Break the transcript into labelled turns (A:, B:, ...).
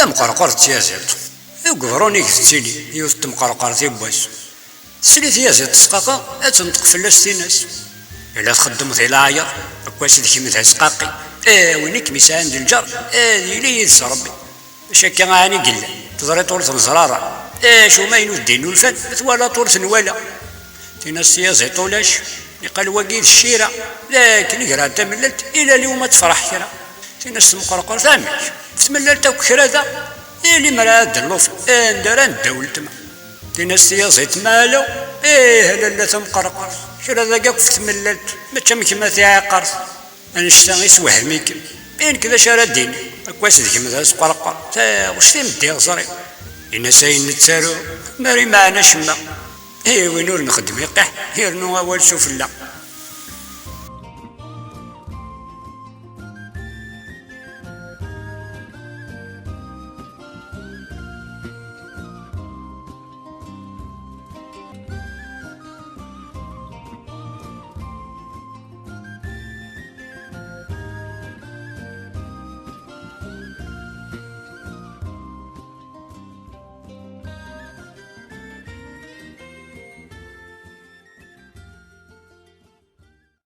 A: مقرقر تيازيط يقبروني كتيلي يوث مقرقر تيبواس سليت يازيط تسقاقا أتنطق فلاس تيناس إلا تخدم ذي العير أكواس ذيك مثل سقاقي وينك ميسان عند الجار لي يدس ربي باش هكا غاني قلا تضري طولة الزرارة شو ما ينو الدين والفن ثوالا طولة نوالا تيناس يازيط ولاش يقال واقيل الشيرة لكن قرا تمللت إلى اليوم تفرح كرا تيناس مقرقر ثامش تمللت وكرا ذا اللي مراد اللوف اندران دولت ما تيناس يازيط مالو هلا تمقرقر كرا ذا قاك تمللت ما تشمك ما تعقر انشتغي سوهميك بين كذا شارع الدين اكواس ذيك مثلا سقرقر واش تيمدي غصري إنا ساين نتسارو ماري معنا شما وين نور نخدم يقح يرنو اول سفلا